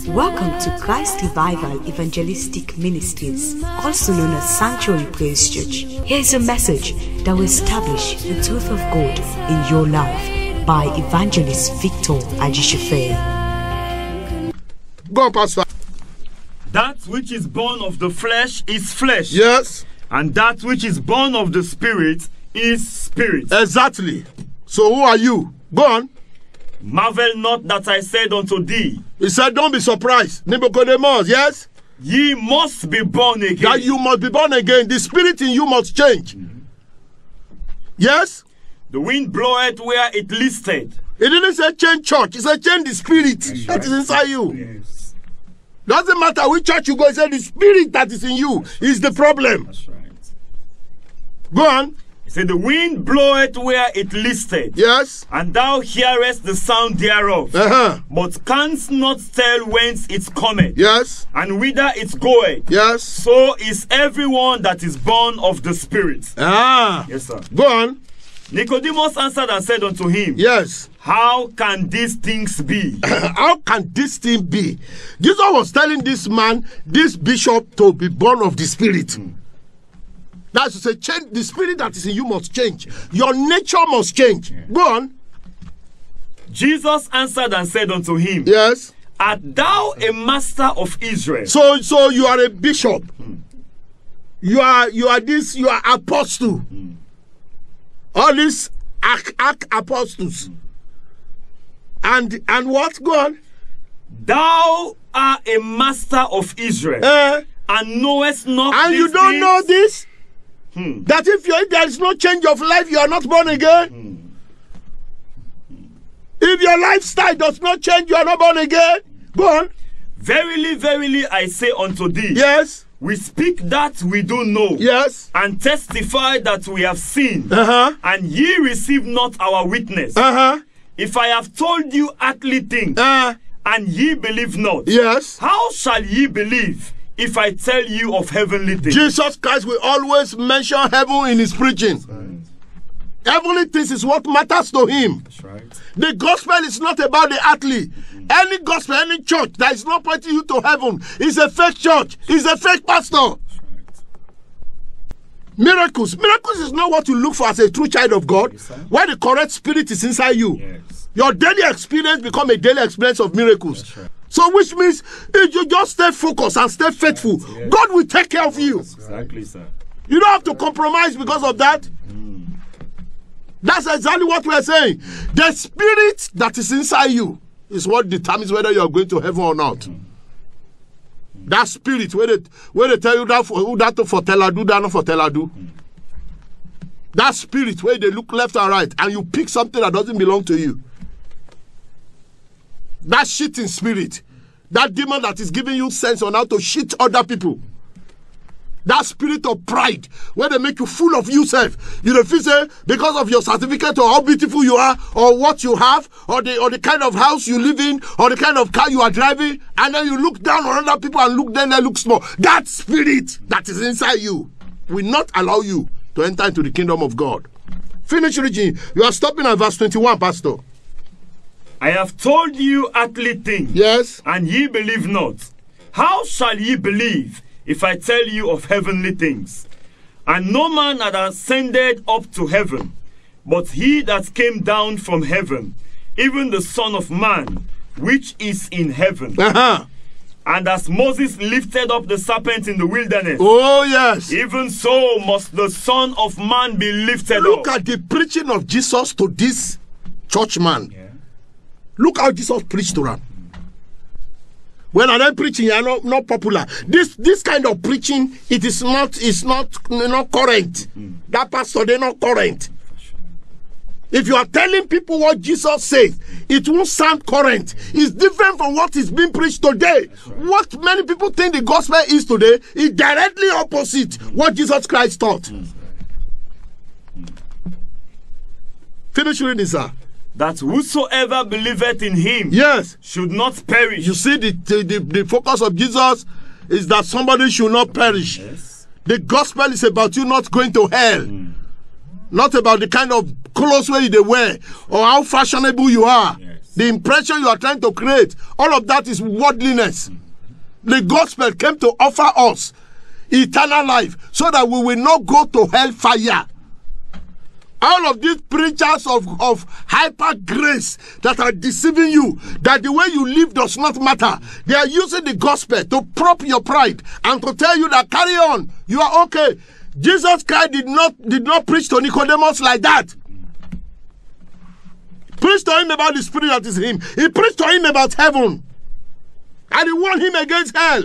Welcome to Christ Revival Evangelistic Ministries, also known as Sanctuary Praise Church. Here is a message that will establish the truth of God in your life by Evangelist Victor Ajishefe. Go on, Pastor. That which is born of the flesh is flesh. Yes. And that which is born of the spirit is spirit. Exactly. So who are you? Go on. Marvel not that I said unto thee. He said, don't be surprised. Nicodemus, yes? Ye must be born again. That you must be born again. The spirit in you must change. Yes? The wind bloweth where it listed. It didn't say change church. It said change the spirit that is inside you. Yes. Doesn't matter which church you go. It said the spirit that is in you is the problem. That's right. Go on. He said, the wind bloweth where it listed. Yes. And thou hearest the sound thereof. But canst not tell whence it cometh. Yes. And whither it goeth. Yes. So is everyone that is born of the spirit. Yes, sir. Go on. Nicodemus answered and said unto him, Yes. How can these things be? How can this thing be? Jesus was telling this man, this bishop, to be born of the spirit. That's to say, change. The spirit that is in you must change. Your nature must change. Go on. Jesus answered and said unto him, Yes. Art thou a master of Israel? So you are a bishop. You are apostle. All these apostles. And what? Go on. Thou art a master of Israel, and knowest not and these you don't things? know this? That if there is no change of life, you are not born again. If your lifestyle does not change, you are not born again. Go on. Verily, verily, I say unto thee, Yes. we speak that we do know, Yes. and testify that we have seen, and ye receive not our witness. If I have told you earthly things, and ye believe not, Yes. how shall ye believe if I tell you of heavenly things? Jesus Christ will always mention heaven in his preaching. Heavenly things is what matters to him. That's right. The gospel is not about the earthly. Any gospel, any church that is not pointing you to heaven is a fake church. Is a fake pastor. Miracles. Miracles is not what you look for as a true child of God. Yes, where the correct spirit is inside you. Yes. Your daily experience become a daily experience of miracles. That's right. So which means if you just stay focused and stay faithful, Yes. God will take care of you. Exactly, sir. You don't have to compromise because of that. That's exactly what we are saying. The spirit that is inside you is what determines whether you are going to heaven or not. That spirit, where they tell you that for teladu, that not for teladu. That spirit where they look left and right and you pick something that doesn't belong to you. That shitting spirit, that demon that is giving you sense on how to shit other people. That spirit of pride, where they make you full of yourself. You know, if you say, because of your certificate or how beautiful you are, or what you have, or the kind of house you live in, or the kind of car you are driving, and then you look down on other people and they look small. That spirit that is inside you will not allow you to enter into the kingdom of God. Finish reading. You are stopping at verse 21, Pastor. I have told you earthly things, Yes. and ye believe not. How shall ye believe if I tell you of heavenly things? And no man had ascended up to heaven, but he that came down from heaven, even the Son of Man, which is in heaven. And as Moses lifted up the serpent in the wilderness, Oh, yes. even so must the Son of Man be lifted Look up. at the preaching of Jesus to this churchman. Yeah. Look how Jesus preached to them. When I'm preaching, you are not popular. This kind of preaching, it is not current. That pastor, they're not current. If you are telling people what Jesus says, it won't sound current. It's different from what is being preached today. Right. What many people think the gospel is today is directly opposite what Jesus Christ taught. Finish reading, sir. That whosoever believeth in him, yes, should not perish. You see, the focus of Jesus is that somebody should not perish. Yes. The gospel is about you not going to hell. Not about the kind of clothes where they wear or how fashionable you are. Yes. The impression you are trying to create, all of that is worldliness. The gospel came to offer us eternal life so that we will not go to hellfire. All of these preachers of hyper grace that are deceiving you, that the way you live does not matter. They are using the gospel to prop your pride and to tell you that carry on, you are okay. Jesus Christ did not preach to Nicodemus like that. Preach to him about the spirit that is in him. He preached to him about heaven. And he warned him against hell.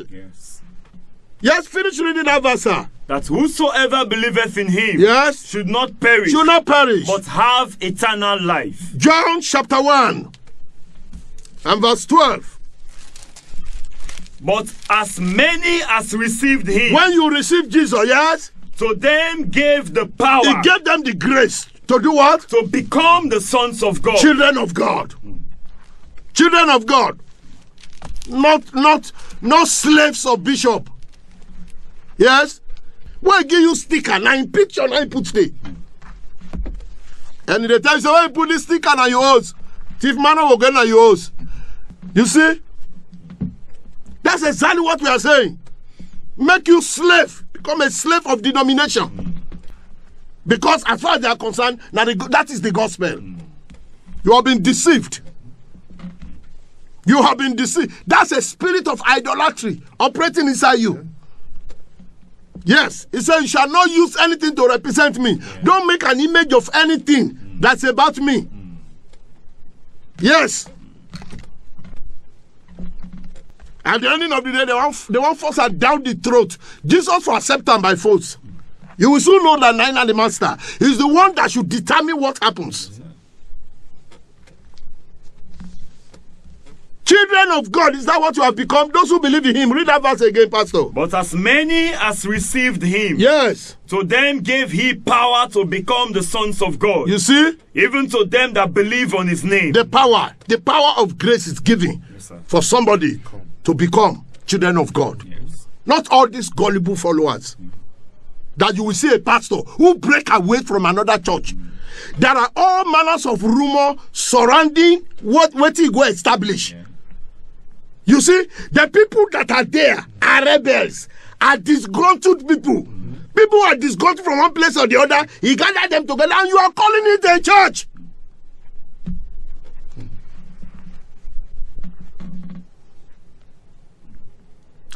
Yes, finish reading that verse, sir. That whosoever believeth in him should not perish, but have eternal life. John chapter 1 and verse 12. But as many as received him, when you receive Jesus, yes, to them gave the power. He gave them the grace to do what? To become the sons of God. Children of God. Children of God. Not slaves of bishop. Yes? When give you sticker, now in picture, now you put stay. And in the time, so when you put this sticker on your house, thief man will get on your house. You see? That's exactly what we are saying. Make you slave. Become a slave of denomination. Because as far as they are concerned, now that is the gospel. You have been deceived. You have been deceived. That's a spirit of idolatry operating inside you. Yes, he said, you shall not use anything to represent me. Don't make an image of anything that's about me. Yes. At the ending of the day, they want force her down the throat. Jesus will accept them by force. You will soon know that Nine and the Master is the one that should determine what happens. Children of God, is that what you have become? Those who believe in him. Read that verse again, Pastor. But as many as received him, yes, to them gave he power to become the sons of God. You see? Even to them that believe on his name. The power of grace is given for somebody to become children of God. Yes. Not all these gullible followers. That you will see a pastor who break away from another church. There are all manners of rumor surrounding what he go establish. You see, the people that are there are rebels, are disgruntled people. People who are disgruntled from one place or the other. He gathered them together and you are calling it a church.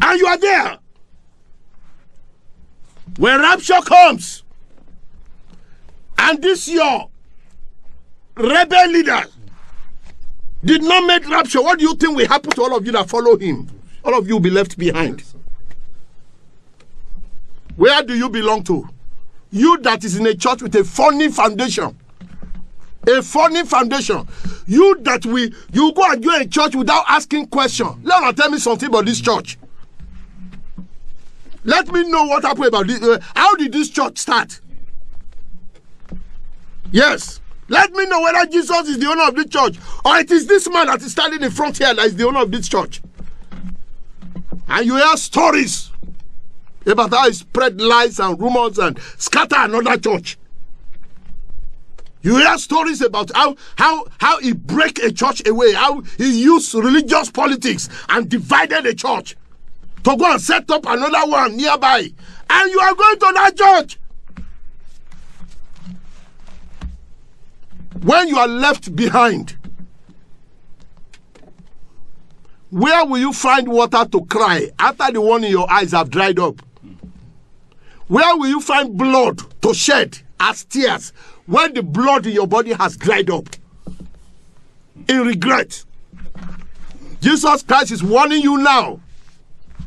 And you are there. When rapture comes, and this your rebel leader did not make rapture, what do you think will happen to all of you that follow him? All of you will be left behind. Where do you belong to? You that is in a church with a phony foundation. A phony foundation. You that you go and join a church without asking questions. Let me tell me something about this church. Let me know what happened about this. How did this church start? Yes. Let me know whether Jesus is the owner of this church or it is this man that is standing in front here that is the owner of this church. And you hear stories about how he spread lies and rumors and scatter another church. You hear stories about how he break a church away, how he used religious politics and divided a church to go and set up another one nearby. And you are going to that church. When you are left behind, where will you find water to cry after the one in your eyes have dried up? Where will you find blood to shed as tears when the blood in your body has dried up? In regret. Jesus Christ is warning you now,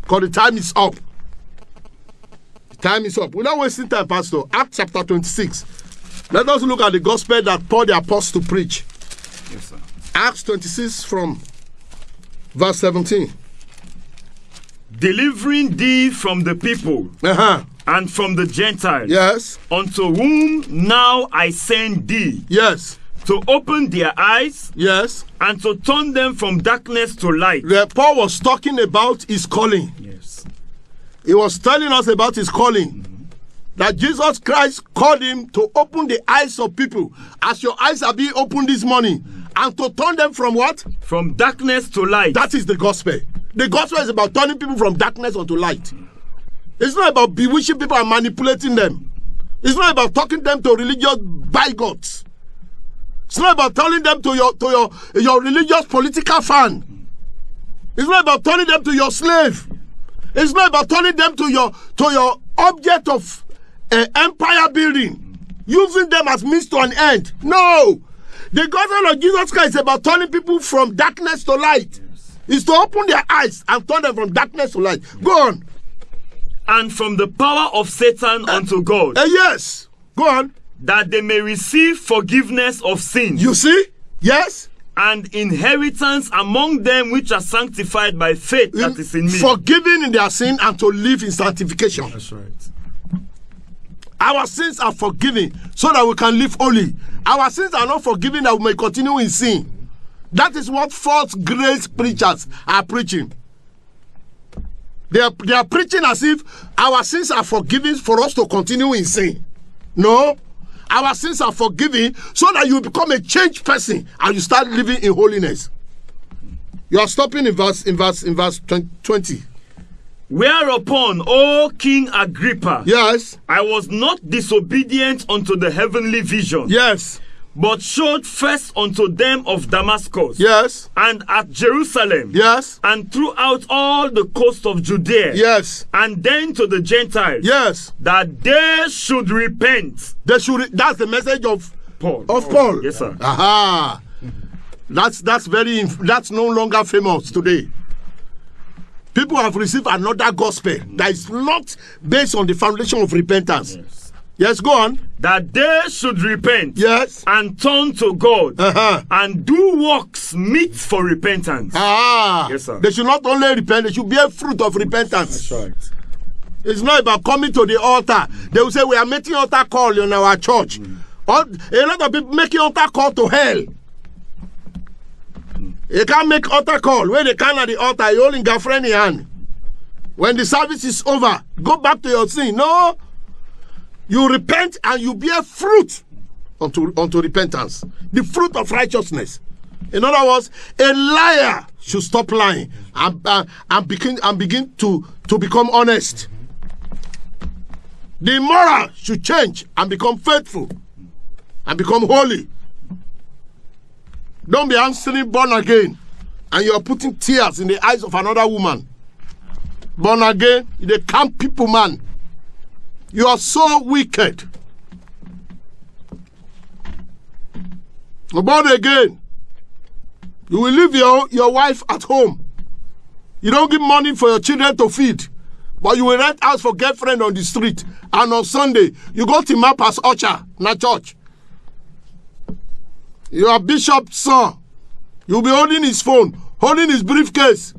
because the time is up. The time is up. We're not wasting time, Pastor. Acts chapter 26. Let us look at the gospel that Paul the Apostle preached. Yes, sir. Acts 26 from verse 17. Delivering thee from the people and from the Gentiles. Yes. Unto whom now I send thee. Yes. To open their eyes. Yes. And to turn them from darkness to light. Paul was talking about his calling. Yes. He was telling us about his calling. That Jesus Christ called him to open the eyes of people. As your eyes are being opened this morning, And to turn them from what? From darkness to light. That is the gospel. The gospel is about turning people from darkness unto light. It's not about bewitching people and manipulating them. It's not about talking them to religious bigots. It's not about turning them to your religious political fan. It's not about turning them to your slave. It's not about turning them to your object of empire building, using them as means to an end. No, the gospel of Jesus Christ is about turning people from darkness to light. It's to open their eyes and turn them from darkness to light. Go on. And from the power of Satan unto God. Yes. Go on. That they may receive forgiveness of sins. You see? Yes. And inheritance among them which are sanctified by faith that is in me. Forgiven in their sin and to live in sanctification. That's right. Our sins are forgiven so that we can live holy. Our sins are not forgiven that we may continue in sin. That is what false grace preachers are preaching. They are preaching as if our sins are forgiven for us to continue in sin. No. Our sins are forgiven so that you become a changed person and you start living in holiness. You are stopping in verse 20. Whereupon, O King Agrippa, yes, I was not disobedient unto the heavenly vision, yes, but showed first unto them of Damascus, yes, and at Jerusalem, yes, and throughout all the coast of Judea, yes, and then to the Gentiles, yes, that they should repent. That's the message of Paul. Paul. Yes, sir. Aha. That's no longer famous today. People have received another gospel that is not based on the foundation of repentance. Yes, go on. That they should repent, yes, and turn to God, and do works meet for repentance. Yes, sir. They should not only repent, they should bear fruit of repentance. That's right. It's not about coming to the altar. They will say, we are making altar call in our church. A lot of people making altar call to hell. You can't make altar call. When they come at the altar, you're holding girlfriend in hand. When the service is over, go back to your sin. No. You repent and you bear fruit unto repentance. The fruit of righteousness. In other words, a liar should stop lying and begin to become honest. The immoral should change and become faithful and become holy. Don't be answering born again and you are putting tears in the eyes of another woman. Born again, they camp people, man. You are so wicked. Born again, you will leave your wife at home. You don't give money for your children to feed, but you will rent house for girlfriend on the street. And on Sunday, you go to map as usher, not church. You are bishop's son. You'll be holding his phone, holding his briefcase.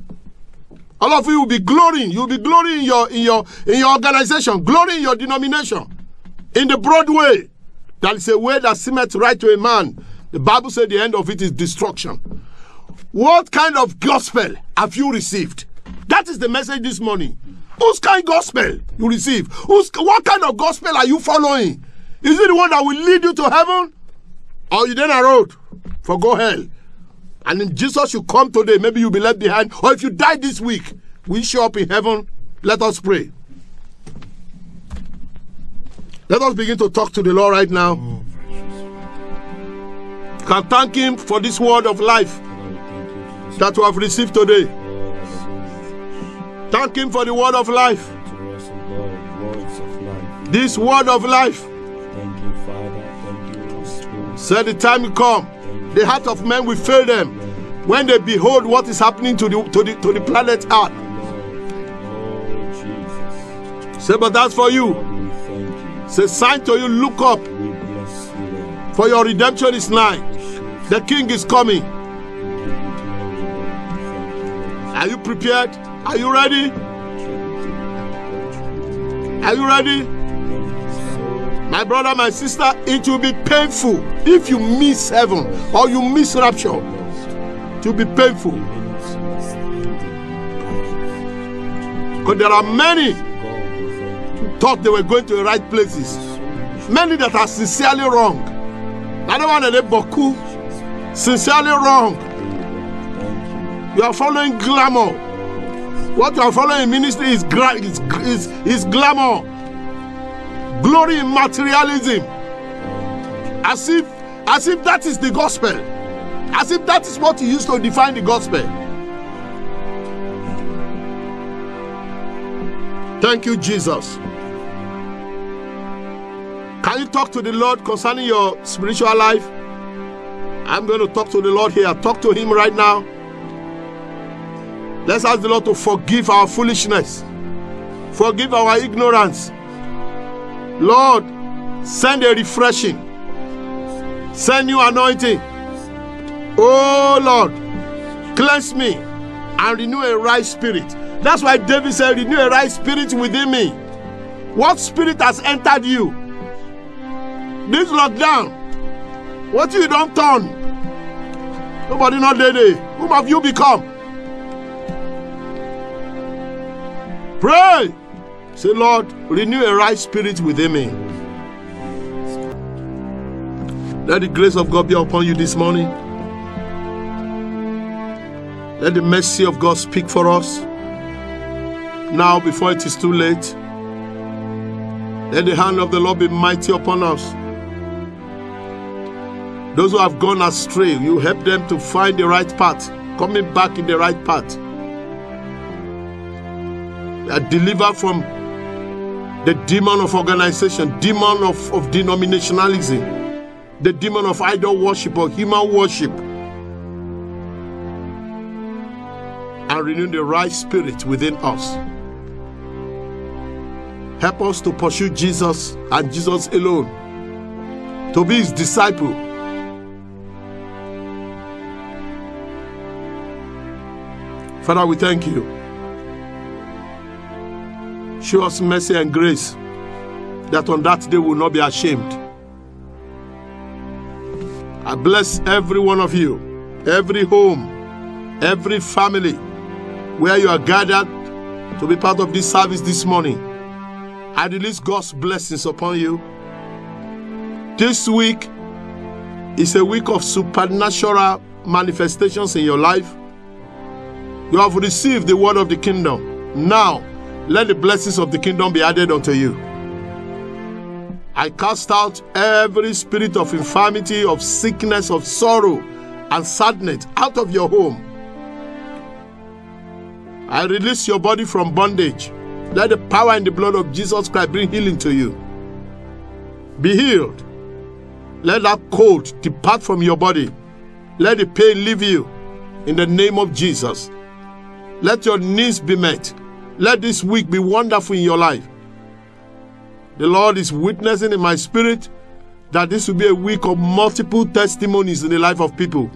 All of you will be glorying. You'll be glorying in your organization, glorying in your denomination. In the broad way. That is a way that seemeth right to a man. The Bible said the end of it is destruction. What kind of gospel have you received? That is the message this morning. Whose kind of gospel you receive? What kind of gospel are you following? Is it the one that will lead you to heaven? Or you then a road for go hell? And if Jesus should come today, maybe you'll be left behind. Or if you die this week, we show up in heaven. Let us pray. Let us begin to talk to the Lord right now. Can thank Him for this word of life that we have received today. Thank Him for the word of life. This word of life. Said the time will come, the heart of men will fail them when they behold what is happening to the planet Earth. Say, but that's for you. Say, sign to you, look up, for your redemption is nigh. The King is coming. Are you prepared? Are you ready? Are you ready? My brother, my sister, it will be painful if you miss heaven or you miss rapture. It will be painful. Because there are many who thought they were going to the right places. Many that are sincerely wrong. I don't want to let Boku. Sincerely wrong. You are following glamour. What you are following in ministry is glamour. Glory in materialism. As if that is the gospel. As if that is what you used to define the gospel. Thank you, Jesus. Can you talk to the Lord concerning your spiritual life? I'm going to talk to the Lord here. Talk to him right now. Let's ask the Lord to forgive our foolishness. Forgive our ignorance. Lord, send a refreshing. Send new anointing. Oh Lord, cleanse me and renew a right spirit. That's why David said, renew a right spirit within me. What spirit has entered you? This lockdown. What you don't turn? Nobody not there. Whom have you become? Pray. Say, Lord, renew a right spirit within me. Let the grace of God be upon you this morning. Let the mercy of God speak for us. Now, before it is too late, let the hand of the Lord be mighty upon us. Those who have gone astray, you help them to find the right path, coming back in the right path. They are delivered from the demon of organization, demon of denominationalism, the demon of idol worship or human worship, and renew the right spirit within us. Help us to pursue Jesus and Jesus alone, to be his disciple. Father, we thank you. Show us mercy and grace, that on that day we will not be ashamed. I bless every one of you, every home, every family, where you are gathered to be part of this service this morning. I release God's blessings upon you. This week is a week of supernatural manifestations in your life. You have received the word of the kingdom. Now, let the blessings of the kingdom be added unto you. I cast out every spirit of infirmity, of sickness, of sorrow, and sadness out of your home. I release your body from bondage. Let the power and the blood of Jesus Christ bring healing to you. Be healed. Let that cold depart from your body. Let the pain leave you in the name of Jesus. Let your needs be met. Let this week be wonderful in your life. The Lord is witnessing in my spirit that this will be a week of multiple testimonies in the life of people.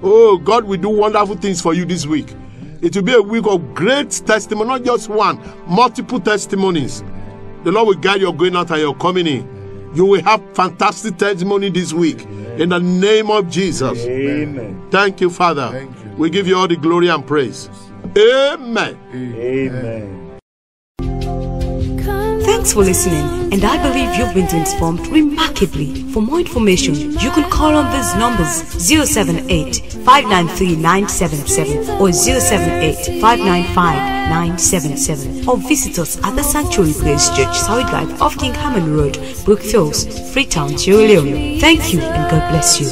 Oh, God will do wonderful things for you this week. It will be a week of great testimony, not just one, multiple testimonies. The Lord will guide your going out and your coming in. You will have fantastic testimony this week. In the name of Jesus. Amen. Thank you, Father. Thank you. We give you all the glory and praise. Amen. Amen. Thanks for listening, and I believe you've been transformed remarkably. For more information, you can call on these numbers 078-593-977 or 078-595-977, or visit us at the Sanctuary Praise Church, South Drive off King Hammond Road, Brookfields, Freetown, Sierra Leone. Thank you, and God bless you.